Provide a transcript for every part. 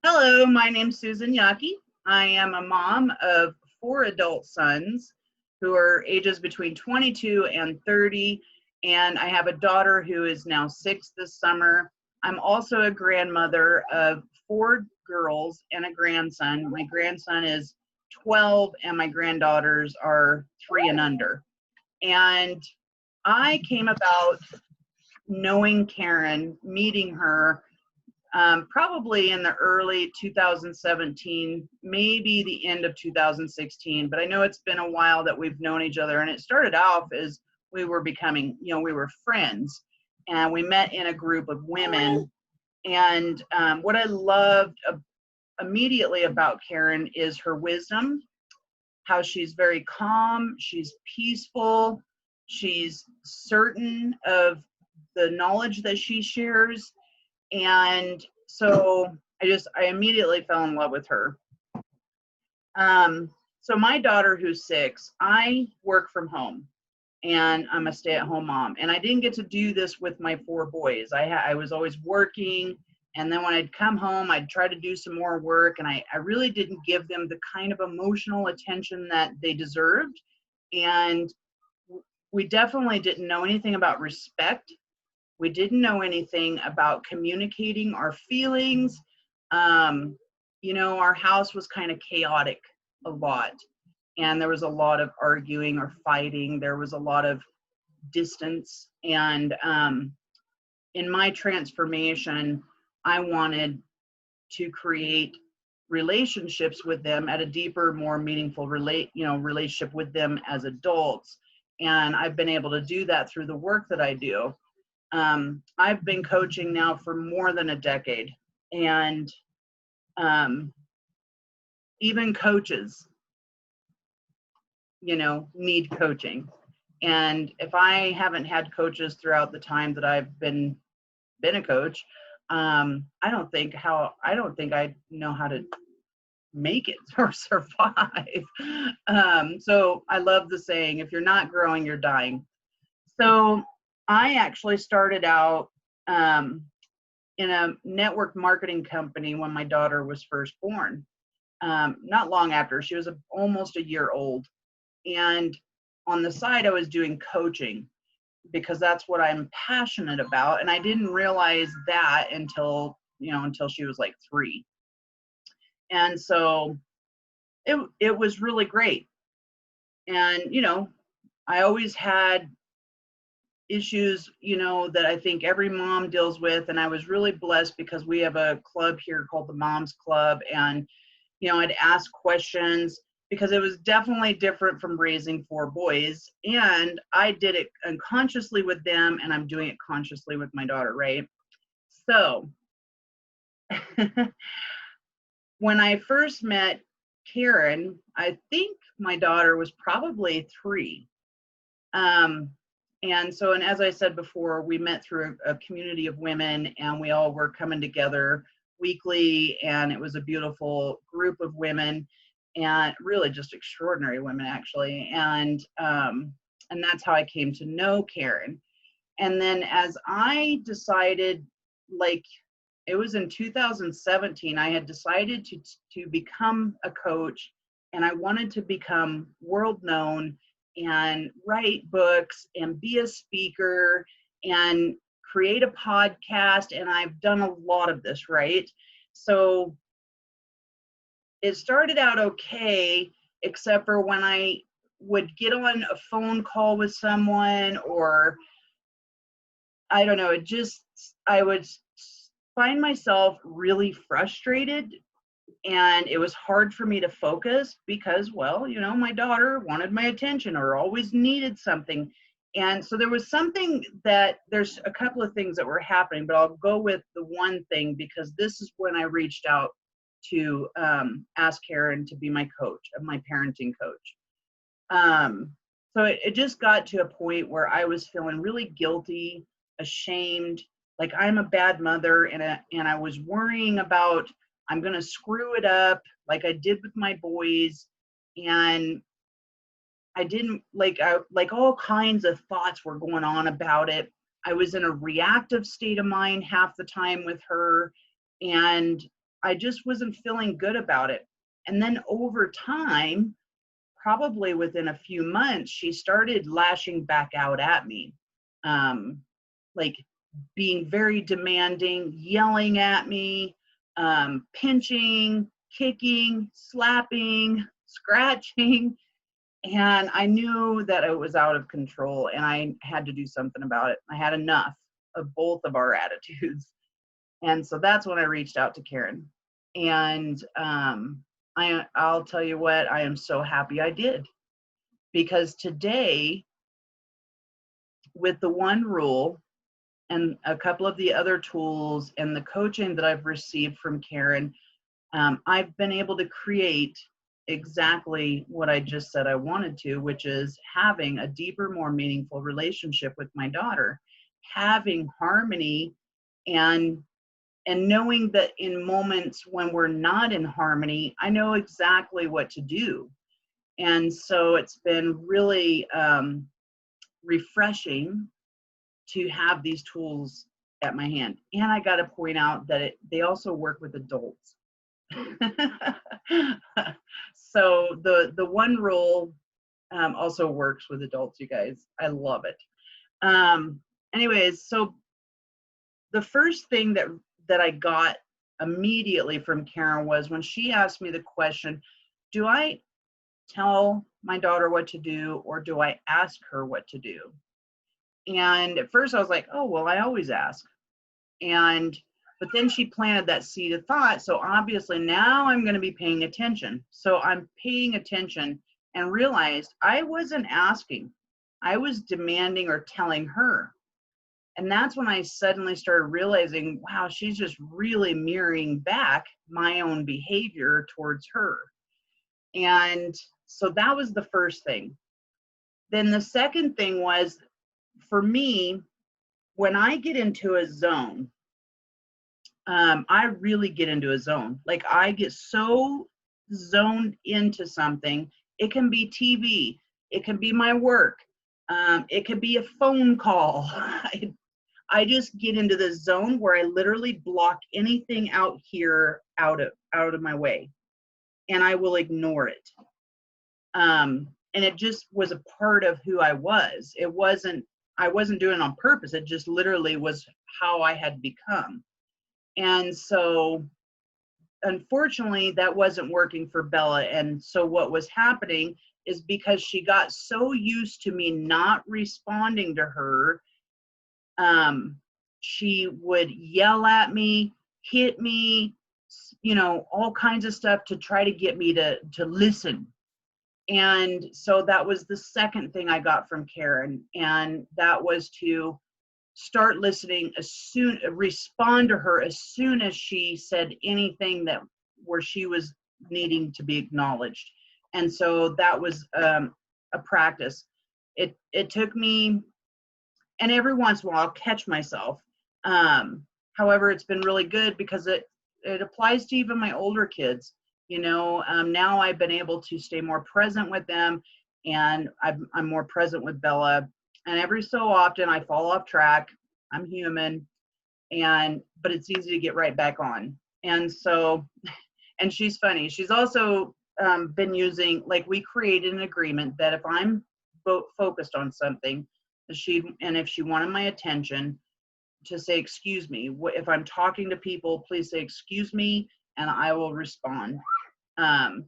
Hello, my name's Susan Yaki. I am a mom of 4 adult sons who are ages between 22 and 30, and I have a daughter who is now 6 this summer. I'm also a grandmother of 4 girls and a grandson. My grandson is 12 and my granddaughters are 3 and under. And I came about knowing Karen, meeting her, probably in the early 2017, maybe the end of 2016, but I know it's been a while that we've known each other. And it started off as we were becoming, we were friends, and we met in a group of women. And what I loved immediately about Karen is her wisdom, how she's very calm, she's peaceful, she's certain of the knowledge that she shares. And so I immediately fell in love with her. So my daughter, who's 6, I work from home and I'm a stay-at-home mom. And I didn't get to do this with my 4 boys. I was always working. And then when I'd come home, I'd try to do some more work. And I really didn't give them the kind of emotional attention that they deserved. And we definitely didn't know anything about respect. We didn't know anything about communicating our feelings. Our house was kind of chaotic a lot. And there was a lot of arguing or fighting. There was a lot of distance. And in my transformation, I wanted to create relationships with them at a deeper, more meaningful relationship with them as adults. And I've been able to do that through the work that I do. I've been coaching now for more than a decade, and even coaches, need coaching. And if I haven't had coaches throughout the time that I've been a coach, I don't think I know how to make it or survive. So I love the saying, if you're not growing, you're dying. So I actually started out in a network marketing company when my daughter was first born, not long after. She was almost a year old. And on the side, I was doing coaching because that's what I'm passionate about. And I didn't realize that until she was like 3. And so it was really great. And, I always had issues, that I think every mom deals with. And I was really blessed because we have a club here called the Moms Club. And, I'd ask questions because it was definitely different from raising 4 boys. And I did it unconsciously with them, and I'm doing it consciously with my daughter, right? So when I first met Karen, I think my daughter was probably 3. And as I said before, we met through a community of women, and we all were coming together weekly, and it was a beautiful group of women, and really just extraordinary women, actually. And that's how I came to know Karen. And then as I decided, it was in 2017, I had decided to become a coach, and I wanted to become world known and write books and be a speaker and create a podcast. And I've done a lot of this, right? So it started out okay, except for when I would get on a phone call with someone, or I don't know, I would find myself really frustrated. And it was hard for me to focus because, my daughter wanted my attention or always needed something. And so there's a couple of things that were happening, but I'll go with the one thing because this is when I reached out to ask Karen to be my coach, my parenting coach. So it just got to a point where I was feeling really guilty, ashamed, like I'm a bad mother, and I was worrying about I'm going to screw it up like I did with my boys. And I didn't like all kinds of thoughts were going on about it. I was in a reactive state of mind half the time with her. And I just wasn't feeling good about it. And then over time, probably within a few months, she started lashing back out at me, like being very demanding, yelling at me, pinching, kicking, slapping, scratching. And I knew that it was out of control and I had to do something about it. I had enough of both of our attitudes. And so that's when I reached out to Karen. And I'll tell you what, I am so happy I did. Because today, with the one rule and a couple of the other tools and the coaching that I've received from Karen, I've been able to create exactly what I just said I wanted to, which is having a deeper, more meaningful relationship with my daughter, having harmony, and knowing that in moments when we're not in harmony, I know exactly what to do. And so it's been really refreshing to have these tools at my hand. And I got to point out that they also work with adults. So the one rule also works with adults, you guys. I love it. Anyways, so the first thing that I got immediately from Karen was when she asked me the question, do I tell my daughter what to do or do I ask her what to do? And at first I was like, oh, well, I always ask. But then she planted that seed of thought. So obviously now I'm going to be paying attention. So I'm paying attention and realized I wasn't asking. I was demanding or telling her. And that's when I suddenly started realizing, wow, she's just really mirroring back my own behavior towards her. And so that was the first thing. Then the second thing was, for me, when I get into a zone, I really get into a zone. Like I get so zoned into something. It can be TV. It can be my work. It could be a phone call. I just get into the zone where I literally block anything out here out of my way, and I will ignore it. And it just was a part of who I was. I wasn't doing it on purpose. It just literally was how I had become. And so unfortunately that wasn't working for Bella. And so what was happening is because she got so used to me not responding to her, she would yell at me, hit me, all kinds of stuff to try to get me to listen. And so that was the second thing I got from Karen. And that was to start listening respond to her as soon as she said anything where she was needing to be acknowledged. And so that was a practice. It took me, and every once in a while I'll catch myself. However, it's been really good because it applies to even my older kids. Now I've been able to stay more present with them, and I'm more present with Bella. And every so often I fall off track. I'm human, but it's easy to get right back on. And so, and she's funny. She's also been using, like, we created an agreement that if I'm focused on something, if she wanted my attention, to say, excuse me. If I'm talking to people, please say, excuse me, and I will respond.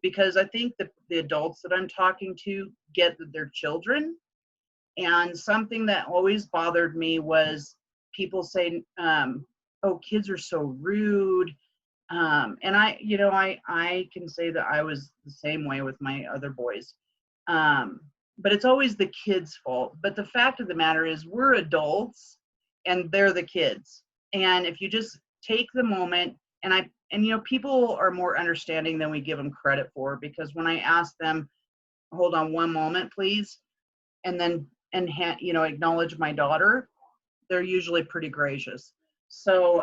Because I think the adults that I'm talking to get that they're children. And something that always bothered me was people saying, oh, kids are so rude. And I can say that I was the same way with my other boys. But it's always the kids' fault. But the fact of the matter is we're adults and they're the kids. And if you just take the moment, and people are more understanding than we give them credit for, because when I ask them, hold on one moment, please, and then acknowledge my daughter, they're usually pretty gracious. So,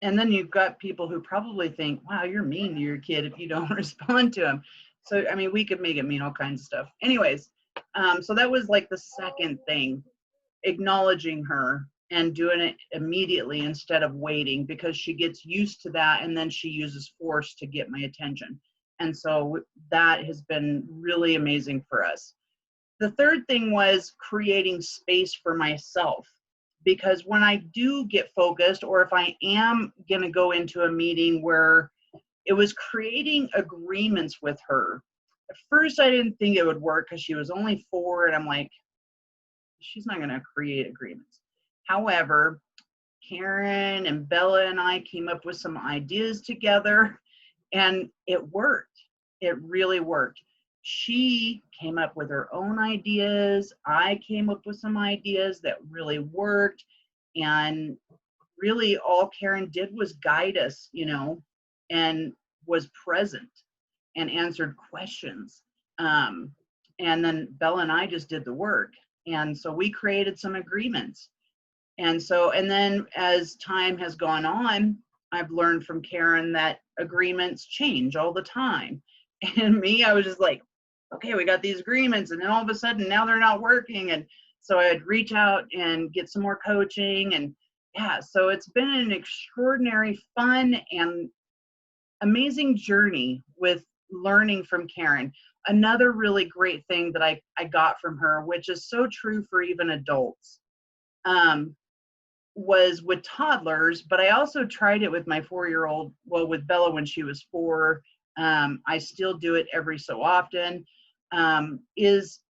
and then you've got people who probably think, wow, you're mean to your kid if you don't respond to him. So, we could make it mean all kinds of stuff. Anyways, so that was like the second thing, acknowledging her and doing it immediately instead of waiting, because she gets used to that and then she uses force to get my attention. And so that has been really amazing for us. The third thing was creating space for myself, because when I do get focused, or if I am going to go into a meeting, where it was creating agreements with her. At first, I didn't think it would work because she was only 4, and I'm like, she's not going to create agreements. However, Karen and Bella and I came up with some ideas together, and it worked. It really worked. She came up with her own ideas. I came up with some ideas that really worked. And really all Karen did was guide us, and was present and answered questions. And then Bella and I just did the work. And so we created some agreements. And then as time has gone on, I've learned from Karen that agreements change all the time. And me, I was just like, okay, we got these agreements, and then all of a sudden now they're not working. And so I'd reach out and get some more coaching. And yeah, so it's been an extraordinary, fun, and amazing journey with learning from Karen. Another really great thing that I got from her, which is so true for even adults, was with toddlers, but I also tried it with my 4-year-old, well, with Bella when she was 4. I still do it every so often, is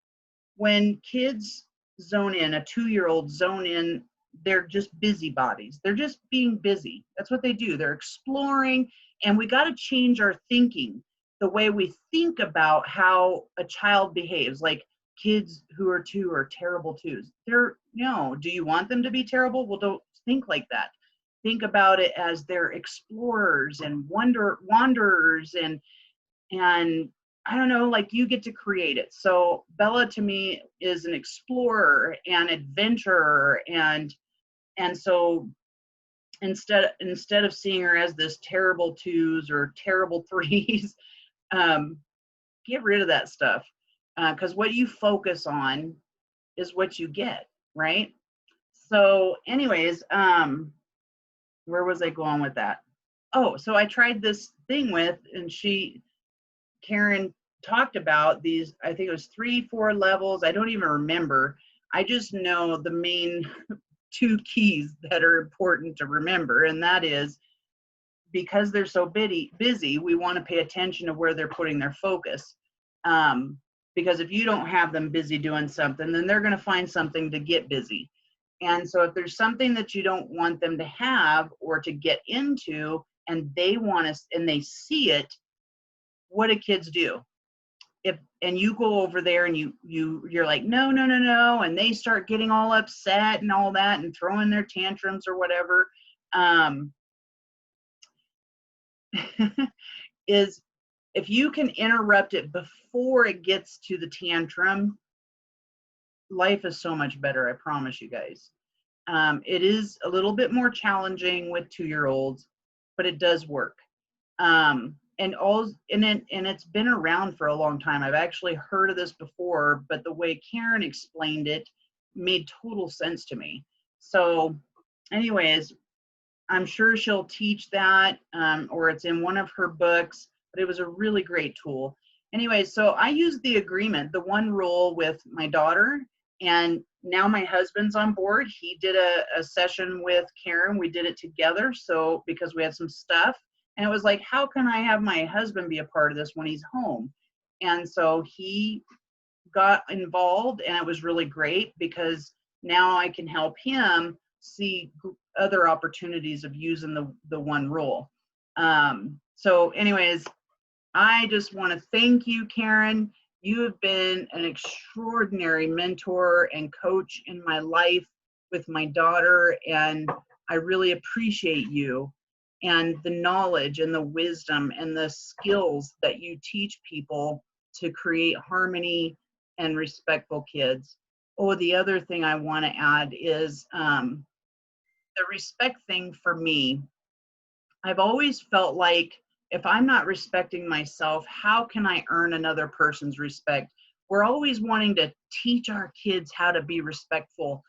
when kids zone in, a 2-year-old zone in, they're just busybodies. They're just being busy. That's what they do. They're exploring, and we got to change our thinking, the way we think about how a child behaves. Like, kids who are 2 are terrible 2s. No, do you want them to be terrible? Well, don't think like that. Think about it as they're explorers and wanderers, and I don't know, like, you get to create it. So Bella to me is an explorer and adventurer, and so instead of seeing her as this terrible 2s or terrible 3s, get rid of that stuff, because what you focus on is what you get, right? So anyways, where was I going with that? Oh, so I tried this thing with, and Karen talked about these, I think it was 3-4 levels. I don't even remember. I just know the main 2 keys that are important to remember, and that is, because they're so busy, we want to pay attention to where they're putting their focus. Because if you don't have them busy doing something, then they're going to find something to get busy. And so if there's something that you don't want them to have or to get into, and they want to, and they see it, what do kids do? And you go over there and you're like, no, and they start getting all upset and all that and throwing their tantrums or whatever, is, if you can interrupt it before it gets to the tantrum, life is so much better, I promise you guys. It is a little bit more challenging with 2-year-olds, but it does work. And it's been around for a long time. I've actually heard of this before, but the way Karen explained it made total sense to me. So anyways, I'm sure she'll teach that, or it's in one of her books, but it was a really great tool. Anyway, so I used the agreement, the 1 rule, with my daughter, and now my husband's on board. He did a session with Karen. We did it together, so because we had some stuff, and it was like, how can I have my husband be a part of this when he's home? And so he got involved, and it was really great, because now I can help him see other opportunities of using the 1 rule. So anyways, I just want to thank you, Karen. You have been an extraordinary mentor and coach in my life with my daughter, and I really appreciate you and the knowledge and the wisdom and the skills that you teach people to create harmony and respectful kids. Oh, the other thing I want to add is the respect thing for me. I've always felt like, if I'm not respecting myself, how can I earn another person's respect? We're always wanting to teach our kids how to be respectful.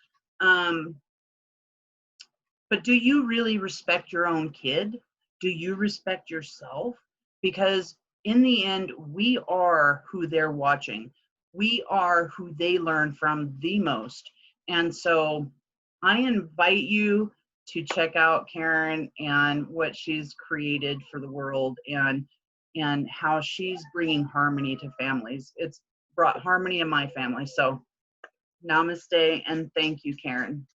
But do you really respect your own kid? Do you respect yourself? Because in the end, we are who they're watching. We are who they learn from the most. And so I invite you to check out Karen and what she's created for the world, and how she's bringing harmony to families. It's brought harmony in my family. So namaste and thank you, Karen.